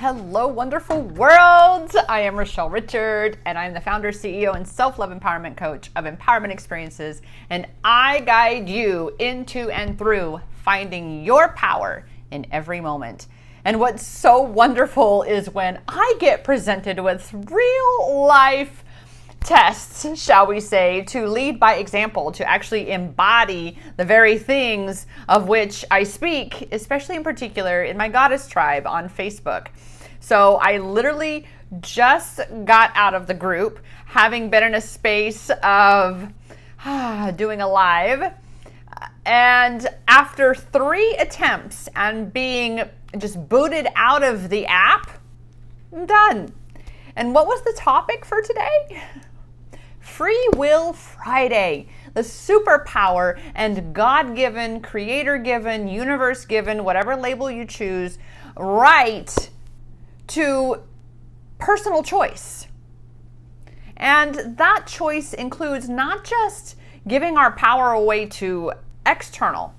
hello, wonderful world. I am Rochelle Richard, and I'm the founder, CEO, and self-love empowerment coach of Empowerment Experiences, and I guide you into and through finding your power in every moment. And what's so wonderful is when I get presented with real life tests, shall we say, to lead by example, to actually embody the very things of which I speak, especially in particular in my Goddess Tribe on Facebook. So I literally just got out of the group, having been in a space of doing a live. And after 3 attempts and being just booted out of the app, I'm done. And what was the topic for today? Free Will Friday, the superpower and God-given, creator-given, universe-given, whatever label you choose, right to personal choice. And that choice includes not just giving our power away to external,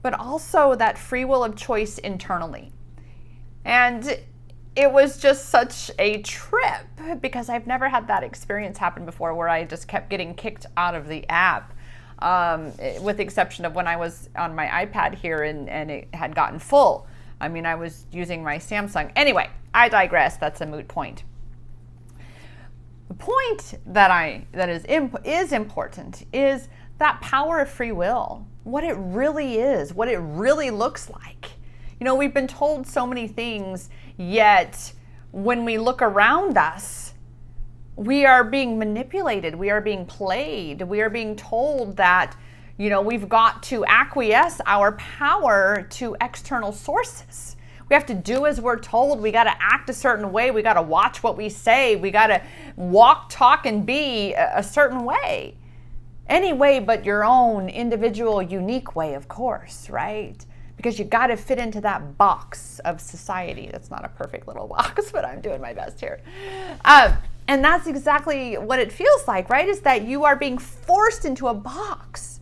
but also that free will of choice internally. And it was just such a trip because I've never had that experience happen before where I just kept getting kicked out of the app, with the exception of when I was on my iPad here and it had gotten full. I mean, I was using my Samsung. Anyway, I digress. That's a moot point. The point that is important is that power of free will, what it really is, what it really looks like. You know, we've been told so many things, yet when we look around us, we are being manipulated, we are being played, we are being told that, you know, we've got to acquiesce our power to external sources. We have to do as we're told, we got to act a certain way, we got to watch what we say, we got to walk, talk, and be a certain way. Any way but your own individual, unique way, of course, right? Because you got to fit into that box of society. That's not a perfect little box, but I'm doing my best here. And that's exactly what it feels like, right? Is that you are being forced into a box.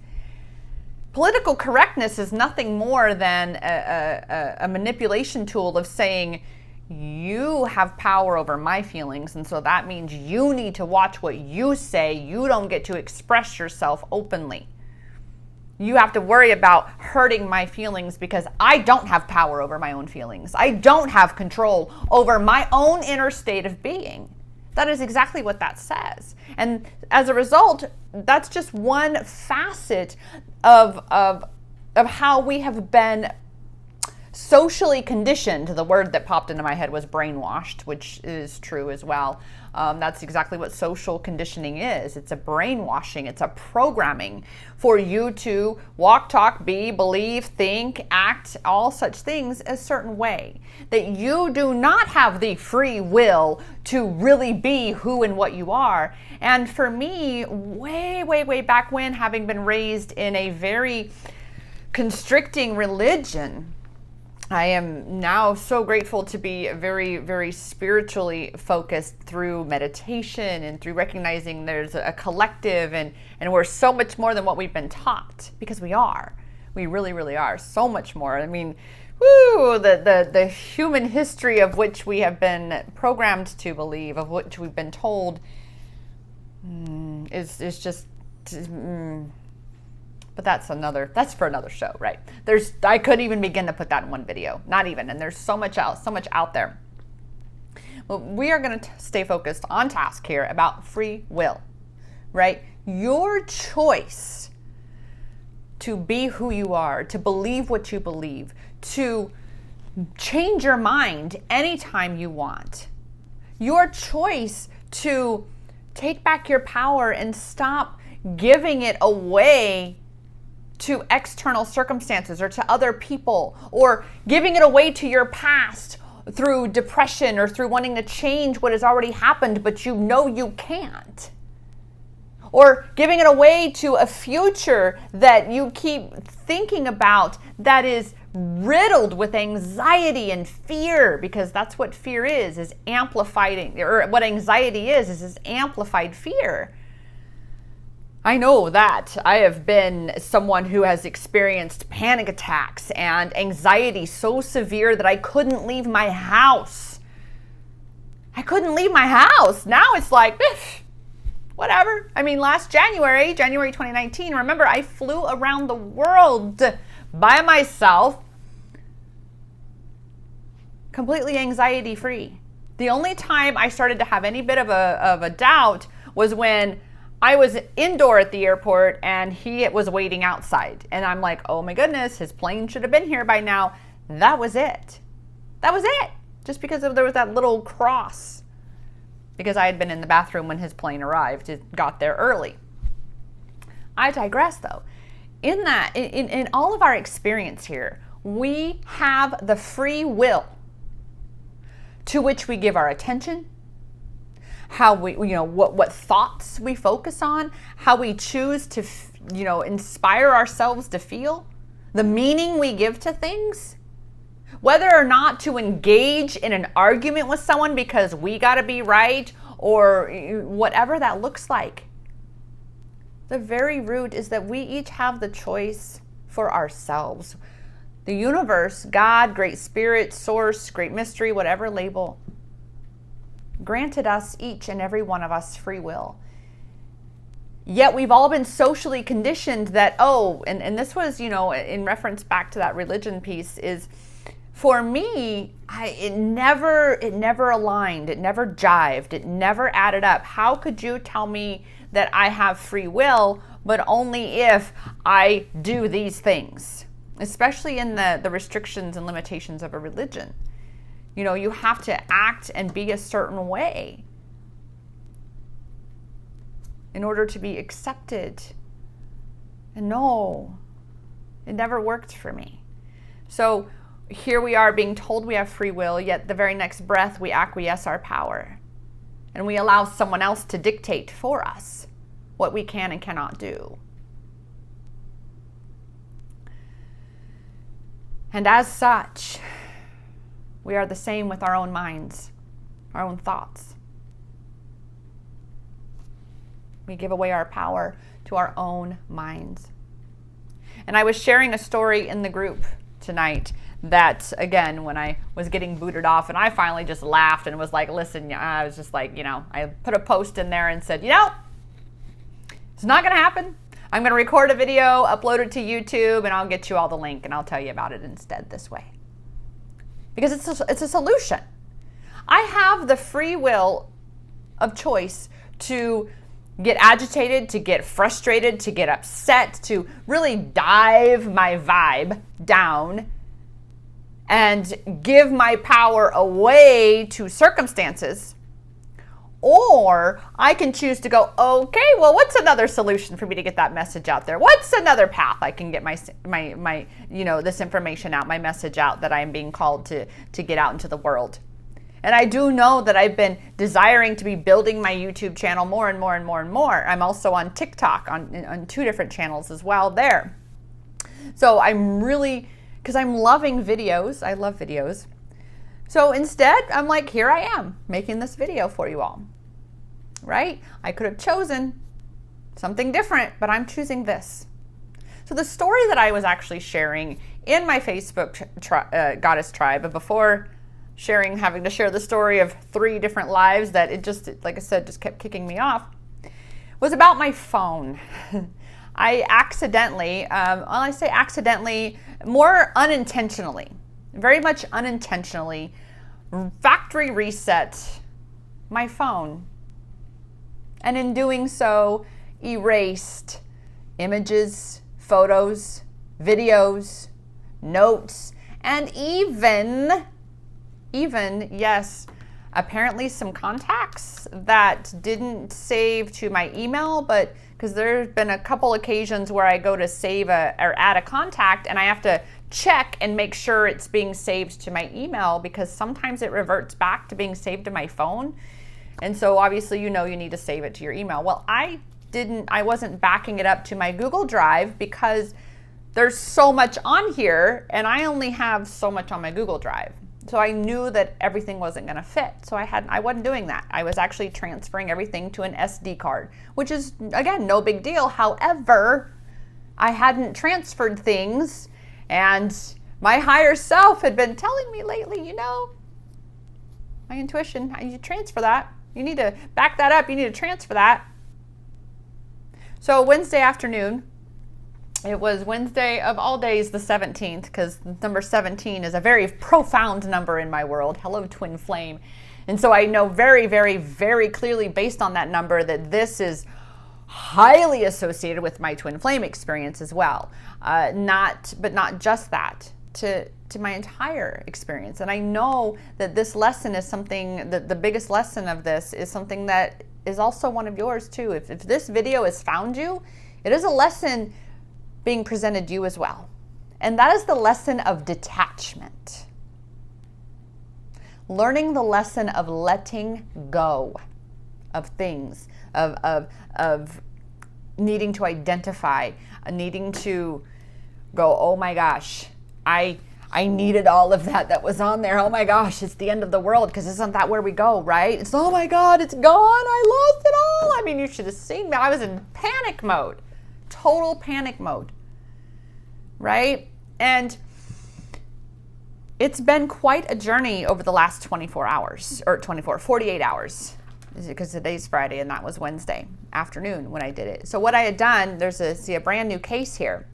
Political correctness is nothing more than a manipulation tool of saying, you have power over my feelings, and so that means you need to watch what you say. You don't get to express yourself openly. You have to worry about hurting my feelings because I don't have power over my own feelings. I don't have control over my own inner state of being. That is exactly what that says. And as a result, that's just one facet of how we have been socially conditioned. The word that popped into my head was brainwashed, which is true as well. That's exactly what social conditioning is. It's a brainwashing. It's a programming for you to walk, talk, be, believe, think, act, all such things a certain way. That you do not have the free will to really be who and what you are. And for me, way back when, having been raised in a very constricting religion, I am now so grateful to be very spiritually focused through meditation and through recognizing there's a collective and we're so much more than what we've been taught, because we are. We really are so much more. I mean, the human history of which we have been programmed to believe, of which we've been told is just... But that's for another show, right? I couldn't even begin to put that in one video, not even. And there's so much out there. Well, we are going to stay focused on task here about free will, right? Your choice to be who you are, to believe what you believe, to change your mind anytime you want. Your choice to take back your power and stop giving it away to external circumstances or to other people, or giving it away to your past through depression or through wanting to change what has already happened, but you know you can't. Or giving it away to a future that you keep thinking about that is riddled with anxiety and fear, because that's what fear is amplifying, or what anxiety is amplified fear. I know that I have been someone who has experienced panic attacks and anxiety so severe that I couldn't leave my house. I couldn't leave my house. Now it's like, whatever. I mean, last January 2019, remember, I flew around the world by myself, completely anxiety free. The only time I started to have any bit of a doubt was when I was indoor at the airport and he was waiting outside. And I'm like, oh my goodness, his plane should have been here by now. That was it. That was it. Just because there was that little cross. Because I had been in the bathroom when his plane arrived. It got there early. I digress though. In all of our experience here, we have the free will to which we give our attention, how we, what thoughts we focus on, how we choose to, inspire ourselves to feel, the meaning we give to things, whether or not to engage in an argument with someone because we got to be right or whatever that looks like. The very root is that we each have the choice for ourselves. The universe, God, Great Spirit, Source, Great Mystery, whatever label, granted us, each and every one of us, free will. Yet we've all been socially conditioned that, and this was, in reference back to that religion piece, is for me, it never aligned, it never jived, it never added up. How could you tell me that I have free will, but only if I do these things? Especially in the restrictions and limitations of a religion. You have to act and be a certain way in order to be accepted. And no, it never worked for me. So here we are being told we have free will, yet the very next breath we acquiesce our power. And we allow someone else to dictate for us what we can and cannot do. And as such, we are the same with our own minds, our own thoughts. We give away our power to our own minds. And I was sharing a story in the group tonight that, again, when I was getting booted off, and I finally just laughed and was like, listen, I was just like, I put a post in there and said, it's not going to happen. I'm going to record a video, upload it to YouTube, and I'll get you all the link and I'll tell you about it instead this way. Because it's a solution. I have the free will of choice to get agitated, to get frustrated, to get upset, to really dive my vibe down and give my power away to circumstances. Or I can choose to go, okay, well, what's another solution for me to get that message out there? What's another path I can get my this information out, my message out that I am being called to get out into the world? And I do know that I've been desiring to be building my YouTube channel more and more and more and more. I'm also on TikTok on 2 different channels as well there. So I'm really, because I'm loving videos. I love videos. So instead, I'm like, here I am making this video for you all. Right? I could have chosen something different, but I'm choosing this. So the story that I was actually sharing in my Facebook Goddess Tribe, before having to share the story of 3 different lives that it just, like I said, just kept kicking me off, was about my phone. I accidentally, I say accidentally, more unintentionally, very much unintentionally, factory reset my phone. And in doing so, erased images, photos, videos, notes, and even, yes, apparently some contacts that didn't save to my email, but because there's been a couple occasions where I go to save or add a contact and I have to check and make sure it's being saved to my email, because sometimes it reverts back to being saved to my phone. And so obviously, you need to save it to your email. Well, I wasn't backing it up to my Google Drive because there's so much on here and I only have so much on my Google Drive. So I knew that everything wasn't going to fit. So I wasn't doing that. I was actually transferring everything to an SD card, which is, again, no big deal. However, I hadn't transferred things, and my higher self had been telling me lately, my intuition, you transfer that. You need to back that up. You need to transfer that. So Wednesday afternoon, it was Wednesday of all days, the 17th, because number 17 is a very profound number in my world. Hello, twin flame. And so I know very, very, very clearly based on that number that this is highly associated with my twin flame experience as well. But not just that, to my entire experience. And I know that this lesson is something, that the biggest lesson of this is something that is also one of yours too. If this video has found you, it is a lesson being presented to you as well. And that is the lesson of detachment. Learning the lesson of letting go of things, of needing to identify, needing to go, oh my gosh, I needed all of that was on there. Oh my gosh, it's the end of the world, because isn't that where we go, right? It's, oh my God, it's gone. I lost it all. I mean, you should have seen me. I was in panic mode, total panic mode, right? And it's been quite a journey over the last 48 hours, because today's Friday and that was Wednesday afternoon when I did it. So what I had done, there's a brand new case here.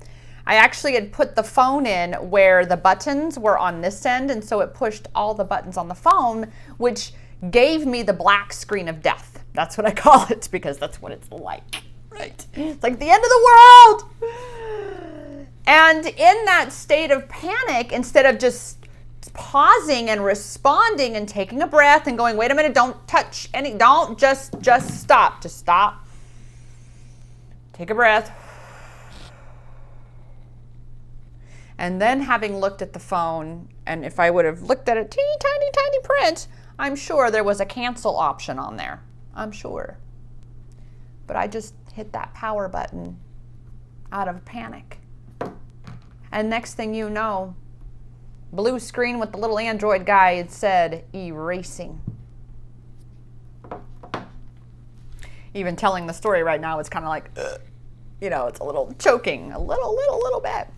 I actually had put the phone in where the buttons were on this end, and so it pushed all the buttons on the phone, which gave me the black screen of death. That's what I call it, because that's what it's like, right? It's like the end of the world. And in that state of panic, instead of just pausing and responding and taking a breath and going, wait a minute, don't touch any, don't, just stop, take a breath. And then having looked at the phone, and if I would have looked at a teeny tiny print, I'm sure there was a cancel option on there. I'm sure. But I just hit that power button out of panic. And next thing you know, blue screen with the little Android guy, it said erasing. Even telling the story right now, it's kind of like, it's a little choking, a little bit.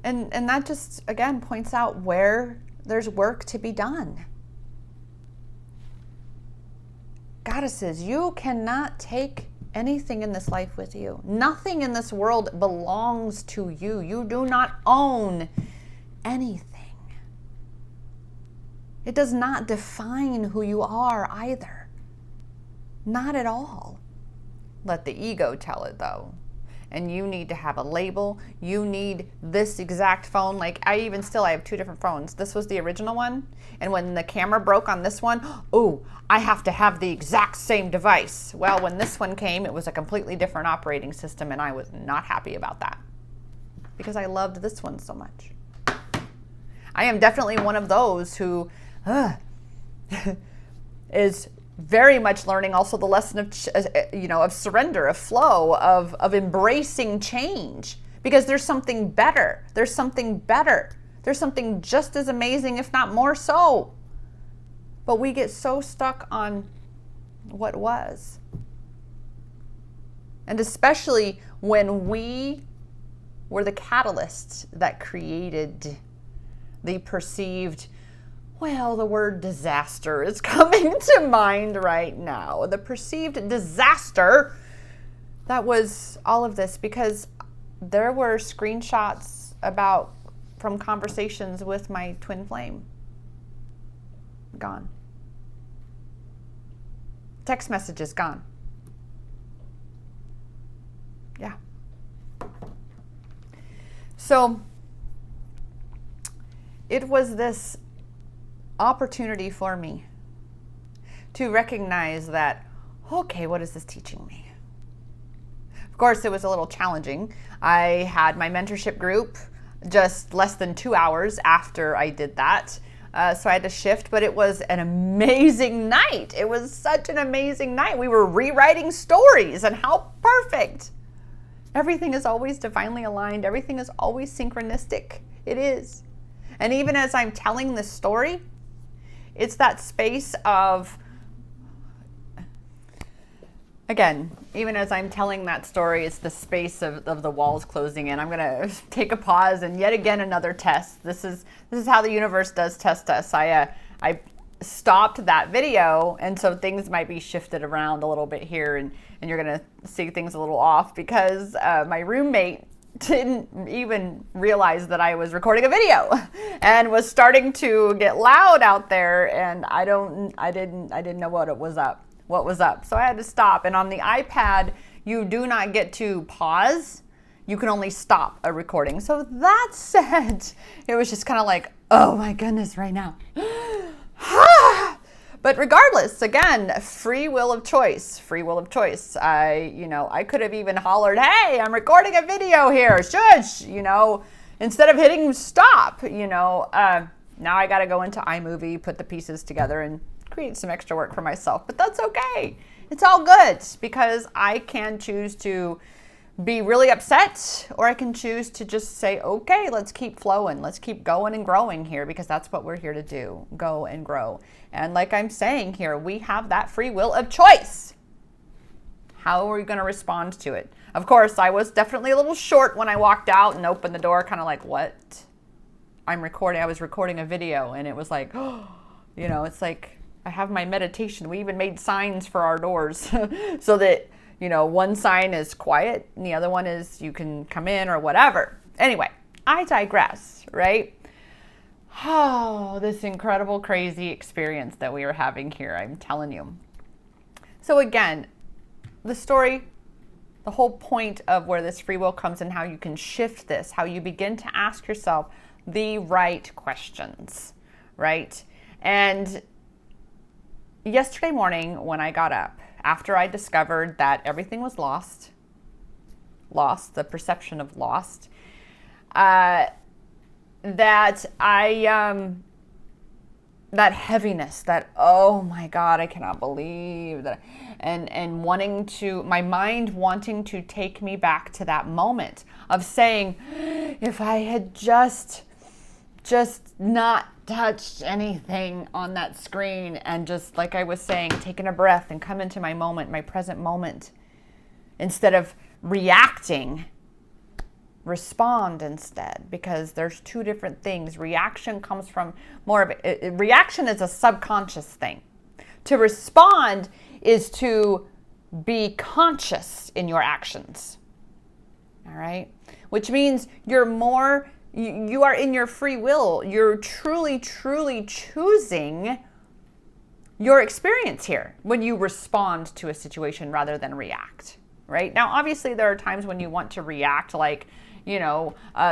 And that just, again, points out where there's work to be done. Goddesses, you cannot take anything in this life with you. Nothing in this world belongs to you. You do not own anything. It does not define who you are either. Not at all. Let the ego tell it, though. And you need to have a label. You need this exact phone. Like I have two different phones. This was the original one. And when the camera broke on this one, I have to have the exact same device. Well, when this one came, it was a completely different operating system, and I was not happy about that because I loved this one so much. I am definitely one of those who is very much learning also the lesson of surrender, of flow, of embracing change, because there's something better. There's something just as amazing, if not more so. But we get so stuck on what was. And especially when we were the catalysts that created the perceived, the word disaster is coming to mind right now. The perceived disaster that was all of this, because there were screenshots from conversations with my twin flame. Gone. Text messages gone. Yeah. So it was this opportunity for me to recognize that, okay, what is this teaching me? Of course, it was a little challenging. I had my mentorship group just less than 2 hours after I did that. So I had to shift, but it was an amazing night. It was such an amazing night. We were rewriting stories, and how perfect. Everything is always divinely aligned. Everything is always synchronistic. It is. And even as I'm telling this story, it's that space of, again, even as I'm telling that story, it's the space of the walls closing in. I'm going to take a pause and yet again another test. This is how the universe does test us. I stopped that video, and so things might be shifted around a little bit here, and you're going to see things a little off because my roommate didn't even realize that I was recording a video and was starting to get loud out there, and I didn't know what was up. So I had to stop. And on the iPad, you do not get to pause. You can only stop a recording. So that said, it was just kind of like, oh my goodness, right now. But regardless, again, free will of choice. I could have even hollered, hey, I'm recording a video here, shush, instead of hitting stop, now I got to go into iMovie, put the pieces together and create some extra work for myself, but that's okay. It's all good because I can choose to be really upset, or I can choose to just say, okay, let's keep flowing. Let's keep going and growing here, because that's what we're here to do, go and grow. And like I'm saying here, we have that free will of choice. How are we going to respond to it? Of course, I was definitely a little short when I walked out and opened the door, kind of like, what? I was recording a video, and it was like, it's like I have my meditation. We even made signs for our doors so that, one sign is quiet and the other one is you can come in or whatever. Anyway, I digress, right? Oh, this incredible, crazy experience that we are having here, I'm telling you. So again, the story, the whole point of where this free will comes and how you can shift this, how you begin to ask yourself the right questions, right? And yesterday morning when I got up, after I discovered that everything was lost, the perception of lost, that heaviness, that, oh my God, I cannot believe that, and my mind wanting to take me back to that moment of saying, if I had just not touched anything on that screen, and just, like I was saying, taking a breath and come into my moment, my present moment, instead of reacting, respond instead, because there's two different things. Reaction comes from more of it. Reaction is a subconscious thing. To respond is to be conscious in your actions. All right? Which means you are in your free will. You're truly, truly choosing your experience here when you respond to a situation rather than react, right? Now, obviously, there are times when you want to react, like,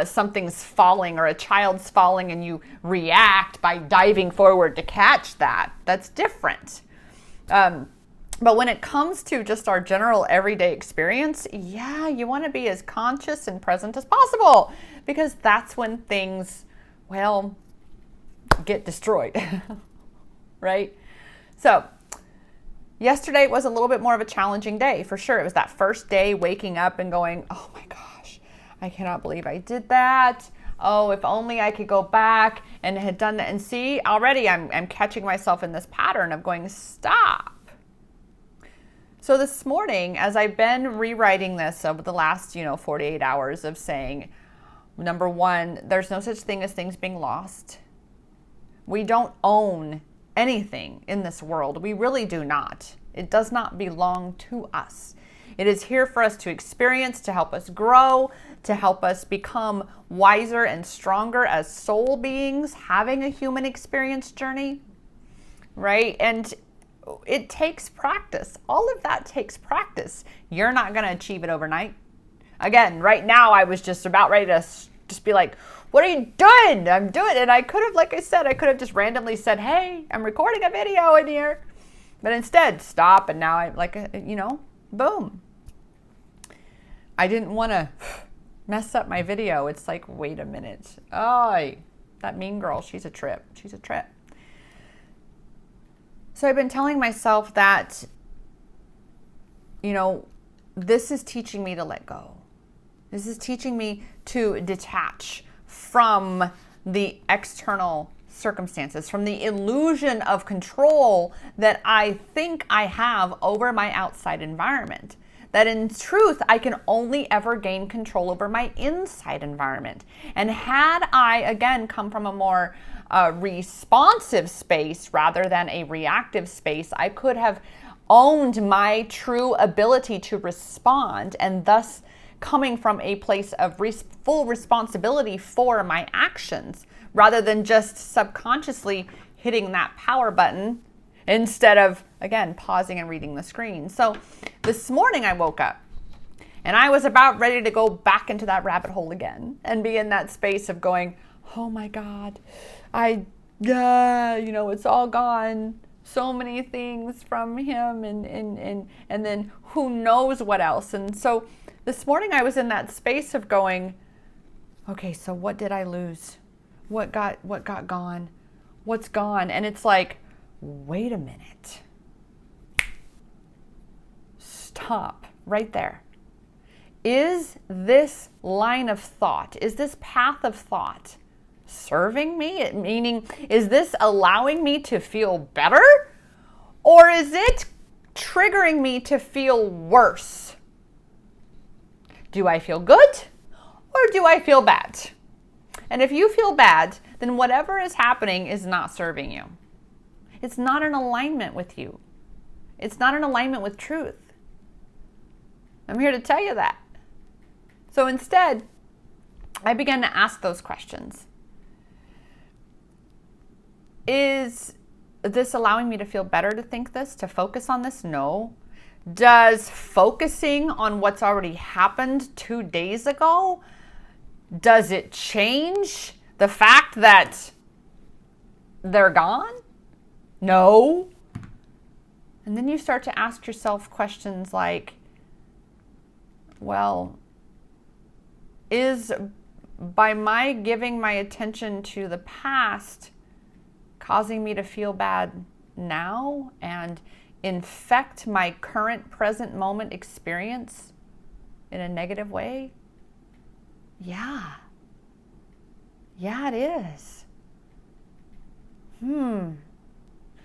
something's falling or a child's falling, and you react by diving forward to catch that. That's different. But when it comes to just our general everyday experience, yeah, you want to be as conscious and present as possible, because that's when things, get destroyed, right? So yesterday was a little bit more of a challenging day, for sure. It was that first day waking up and going, oh my gosh, I cannot believe I did that. Oh, if only I could go back and had done that. And see, already I'm catching myself in this pattern of going, stop. So this morning, as I've been rewriting this over the last, 48 hours of saying, number one, there's no such thing as things being lost. We don't own anything in this world. We really do not. It does not belong to us. It is here for us to experience, to help us grow, to help us become wiser and stronger as soul beings having a human experience journey, right? And it takes practice. All of that takes practice. You're not going to achieve it overnight. Again, right now, I was just about ready to just be like, what are you doing? I'm doing it. And I could have, like I said, I could have just randomly said, hey, I'm recording a video in here. But instead, stop. And now I'm like, boom. I didn't want to mess up my video. It's like, wait a minute. Oh, that mean girl, she's a trip. She's a trip. So I've been telling myself that, this is teaching me to let go. This is teaching me to detach from the external circumstances, from the illusion of control that I think I have over my outside environment. That in truth, I can only ever gain control over my inside environment. And had I, again, come from a more responsive space rather than a reactive space, I could have owned my true ability to respond, and thus coming from a place of full responsibility for my actions, rather than just subconsciously hitting that power button instead of, again, pausing and reading the screen. So this morning I woke up and I was about ready to go back into that rabbit hole again and be in that space of going, oh my God, it's all gone. So many things from him and then who knows what else. And so this morning I was in that space of going, okay, so what did I lose? What got gone? What's gone? And it's like, wait a minute. Stop right there. Is this line of thought, is this path of thought serving me? Meaning, is this allowing me to feel better? Or is it triggering me to feel worse? Do I feel good? Or do I feel bad? And if you feel bad, then whatever is happening is not serving you. It's not in alignment with you. It's not in alignment with truth. I'm here to tell you that. So instead, I began to ask those questions. Is this allowing me to feel better to think this, to focus on this? No. Does focusing on what's already happened 2 days ago, does it change the fact that they're gone? No. And then you start to ask yourself questions like, well, is by my giving my attention to the past causing me to feel bad now and infect my current present moment experience in a negative way? Yeah. Yeah, it is.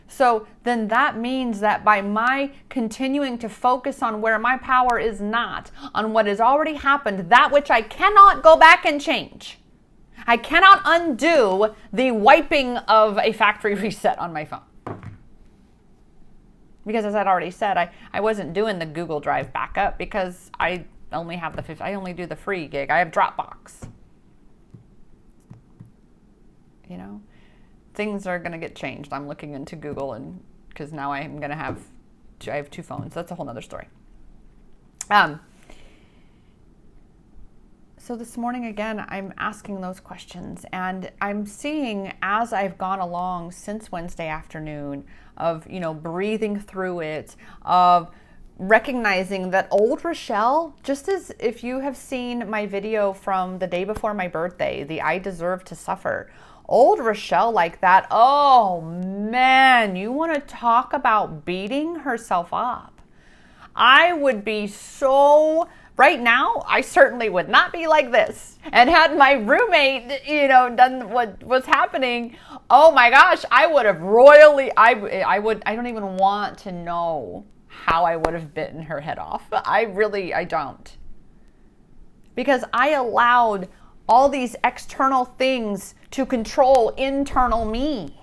So then that means that by my continuing to focus on where my power is not, on what has already happened, that which I cannot go back and change, I cannot undo the wiping of a factory reset on my phone. Because as I'd already said, I wasn't doing the Google Drive backup because I only do the free gig. I have Dropbox. Things are going to get changed. I'm looking into Google, and because now I have 2 phones. That's a whole nother story. So this morning, again, I'm asking those questions, and I'm seeing as I've gone along since Wednesday afternoon of, breathing through it, of recognizing that old Rochelle, just as if you have seen my video from the day before my birthday, the I Deserve to Suffer, old Rochelle like that, oh man, you want to talk about beating herself up. I would be so, right now, I certainly would not be like this. And had my roommate, done what was happening, oh my gosh, I would have royally, I don't even want to know how I would have bitten her head off. I don't. Because I allowed all these external things to control internal me.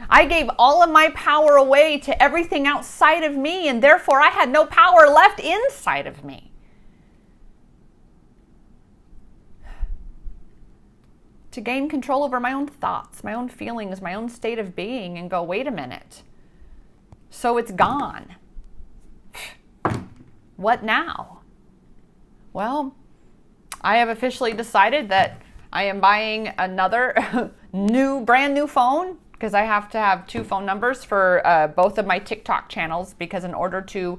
I gave all of my power away to everything outside of me, and therefore I had no power left inside of me. To gain control over my own thoughts, my own feelings, my own state of being, and go, wait a minute. So it's gone. What now? Well, I have officially decided that I am buying another brand new phone, because I have to have 2 phone numbers for both of my TikTok channels, because in order to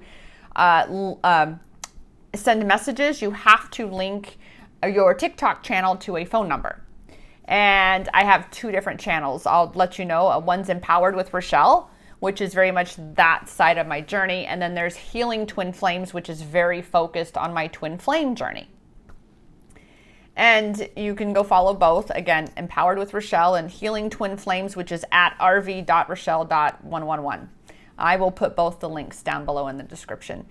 send messages, you have to link your TikTok channel to a phone number. And I have 2 different channels. I'll let you know. One's Empowered with Rochelle, which is very much that side of my journey. And then there's Healing Twin Flames, which is very focused on my twin flame journey. And you can go follow both. Again, Empowered with Rochelle and Healing Twin Flames, which is at rv.rochelle.111. I will put both the links down below in the description.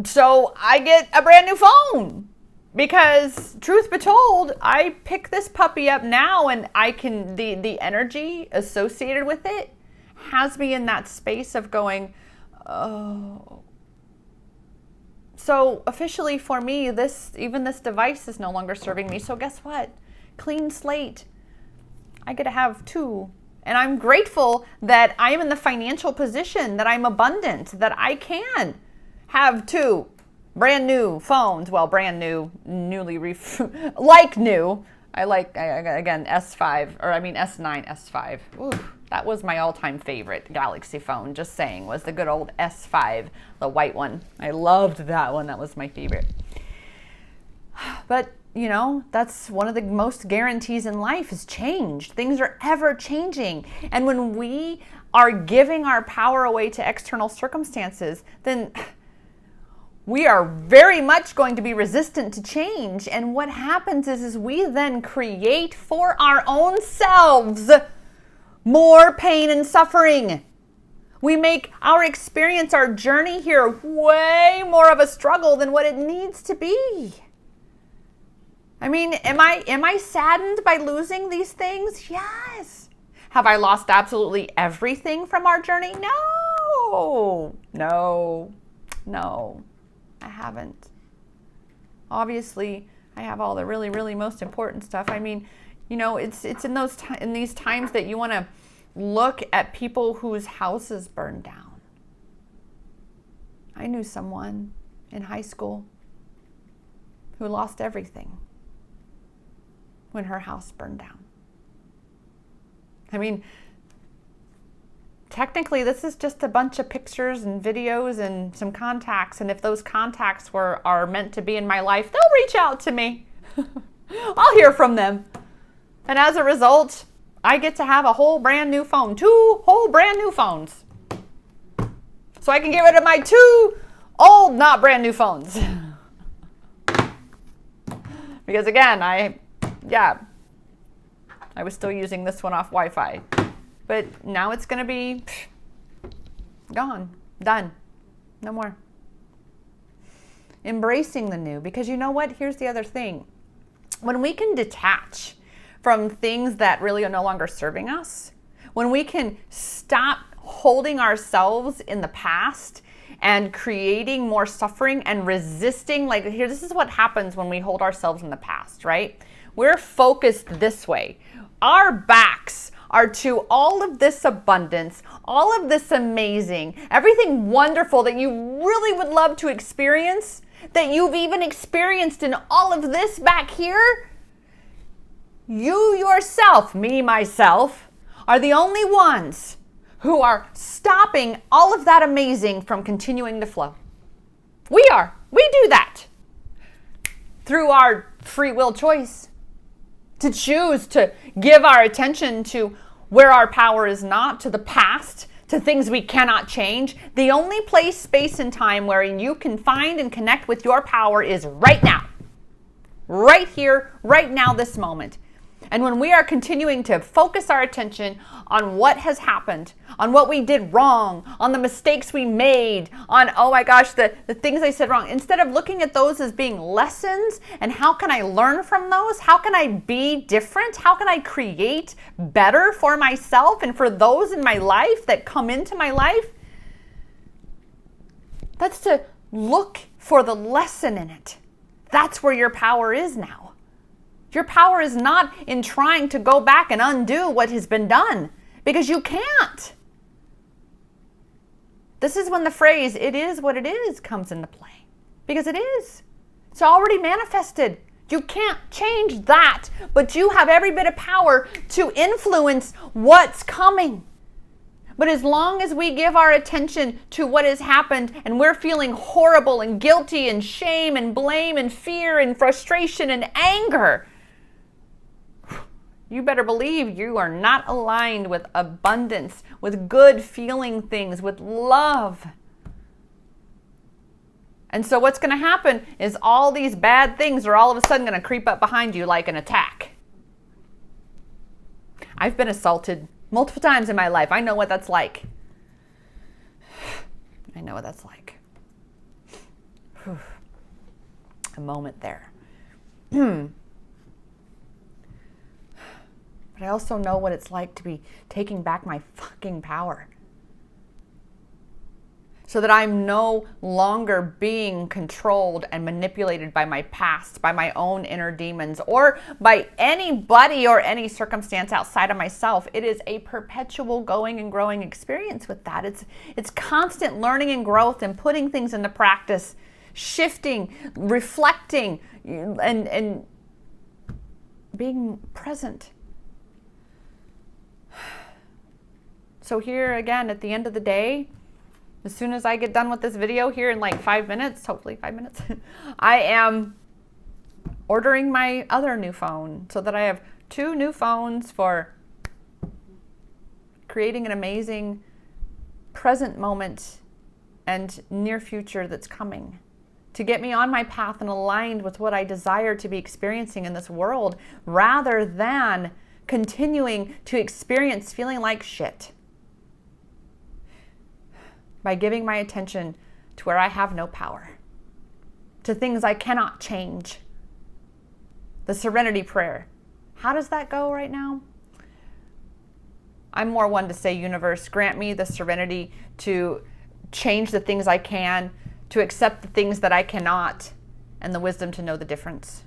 So I get a brand new phone because, truth be told, I pick this puppy up now and I can, the energy associated with it has me in that space of going, oh. So officially for me, even this device is no longer serving me. So guess what? Clean slate. I get to have two. And I'm grateful that I am in the financial position, that I'm abundant, that I can have two brand new phones. Well, brand new, like new. Again, S9, S5. Ooh, that was my all-time favorite Galaxy phone, just saying, was the good old S5, the white one. I loved that one. That was my favorite. But, you know, that's one of the most guarantees in life is change. Things are ever changing. And when we are giving our power away to external circumstances, then we are very much going to be resistant to change. And what happens is we then create for our own selves more pain and suffering. We make our experience, our journey here, way more of a struggle than what it needs to be. I mean, am I saddened by losing these things? Yes. Have I lost absolutely everything from our journey? No, I haven't. Obviously, I have all the really, really most important stuff. I mean, you know, it's in these times that you want to look at people whose houses burned down. I knew someone in high school who lost everything when her house burned down. I mean, technically, this is just a bunch of pictures and videos and some contacts. And if those contacts are meant to be in my life, they'll reach out to me. I'll hear from them. And as a result, I get to have a whole brand new phone, 2 whole brand new phones. So I can get rid of my 2 old, not brand new phones. Because again, I was still using this one off Wi-Fi. But now it's going to be gone, done, no more. Embracing the new, because you know what? Here's the other thing. When we can detach from things that really are no longer serving us, when we can stop holding ourselves in the past and creating more suffering and resisting, like here, this is what happens when we hold ourselves in the past, right? We're focused this way. Our backs are to all of this abundance, all of this amazing, everything wonderful that you really would love to experience, that you've even experienced in all of this back here. You yourself, me, myself, are the only ones who are stopping all of that amazing from continuing to flow. We are. We do that through our free will choice. To choose to give our attention to where our power is not, to the past, to things we cannot change. The only place, space, and time wherein you can find and connect with your power is right now. Right here, right now, this moment. And when we are continuing to focus our attention on what has happened, on what we did wrong, on the mistakes we made, on, oh my gosh, the things I said wrong, instead of looking at those as being lessons and how can I learn from those? How can I be different? How can I create better for myself and for those in my life that come into my life? That's to look for the lesson in it. That's where your power is now. Your power is not in trying to go back and undo what has been done, because you can't. This is when the phrase, "it is what it is," comes into play. Because it is. It's already manifested. You can't change that, but you have every bit of power to influence what's coming. But as long as we give our attention to what has happened and we're feeling horrible and guilty and shame and blame and fear and frustration and anger, you better believe you are not aligned with abundance, with good feeling things, with love. And so what's going to happen is all these bad things are all of a sudden going to creep up behind you like an attack. I've been assaulted multiple times in my life. I know what that's like. I know what that's like. A moment there. But I also know what it's like to be taking back my fucking power. So that I'm no longer being controlled and manipulated by my past, by my own inner demons, or by anybody or any circumstance outside of myself. It is a perpetual going and growing experience with that. It's constant learning and growth and putting things into practice, shifting, reflecting, and being present. So here again, at the end of the day, as soon as I get done with this video here in like 5 minutes, hopefully 5 minutes, I am ordering my other new phone so that I have 2 new phones for creating an amazing present moment and near future that's coming, to get me on my path and aligned with what I desire to be experiencing in this world, rather than continuing to experience feeling like shit. By giving my attention to where I have no power, to things I cannot change. The serenity prayer. How does that go right now? I'm more one to say, universe, grant me the serenity to change the things I can, to accept the things that I cannot, and the wisdom to know the difference.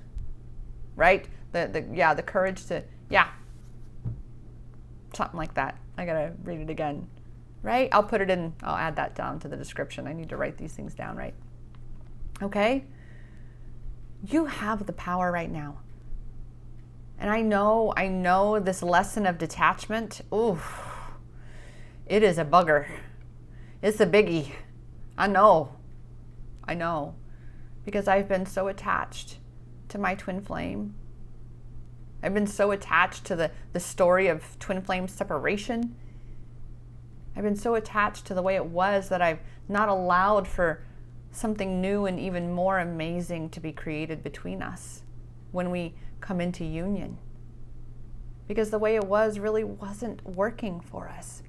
Right? The courage to, something like that. I gotta read it again. Right? I'll add that down to the description. I need to write these things down, right? Okay? You have the power right now. And I know this lesson of detachment, it is a bugger. It's a biggie. I know. Because I've been so attached to my twin flame. I've been so attached to the story of twin flame separation. I've been so attached to the way it was that I've not allowed for something new and even more amazing to be created between us when we come into union. Because the way it was really wasn't working for us.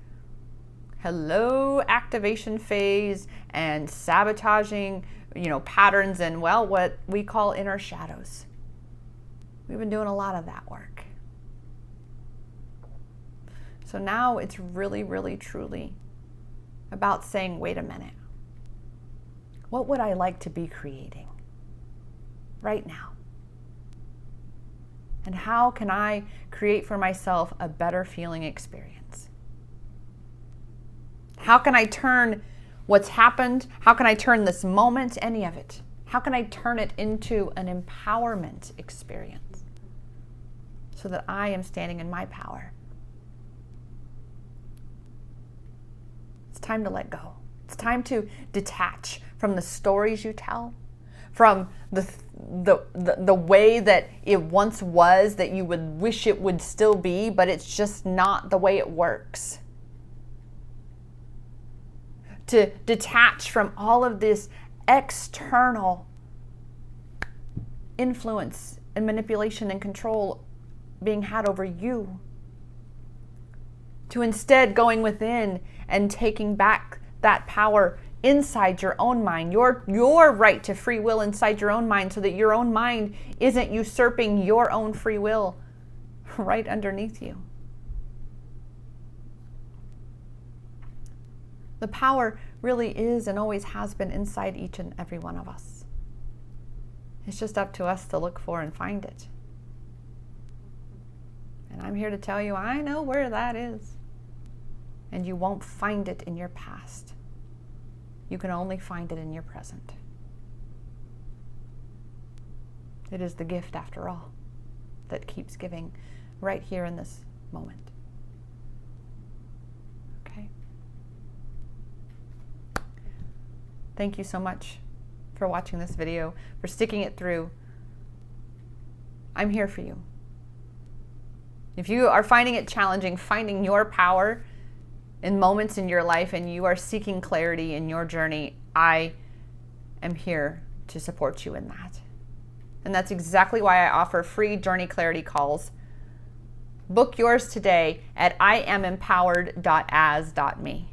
Hello, activation phase and sabotaging, patterns and, what we call inner shadows. We've been doing a lot of that work. So now it's really, really, truly about saying, wait a minute. What would I like to be creating right now? And how can I create for myself a better feeling experience? How can I turn what's happened? How can I turn this moment, any of it? How can I turn it into an empowerment experience so that I am standing in my power? It's time to let go. It's time to detach from the stories you tell, from the way that it once was, that you would wish it would still be, but it's just not the way it works. To detach from all of this external influence and manipulation and control being had over you. To instead going within and taking back that power inside your own mind, your right to free will inside your own mind, so that your own mind isn't usurping your own free will right underneath you. The power really is and always has been inside each and every one of us. It's just up to us to look for and find it. And I'm here to tell you, I know where that is. And you won't find it in your past. You can only find it in your present. It is the gift, after all, that keeps giving right here in this moment. Okay? Thank you so much for watching this video, for sticking it through. I'm here for you. If you are finding it challenging, finding your power in moments in your life, and you are seeking clarity in your journey, I am here to support you in that. And that's exactly why I offer free Journey Clarity calls. Book yours today at IamEmpowered.as.me.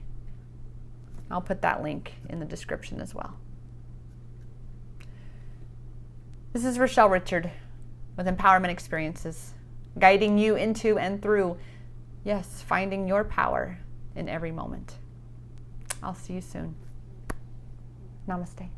I'll put that link in the description as well. This is Rochelle Richard with Empowerment Experiences, guiding you into and through, yes, finding your power in every moment. I'll see you soon. Namaste.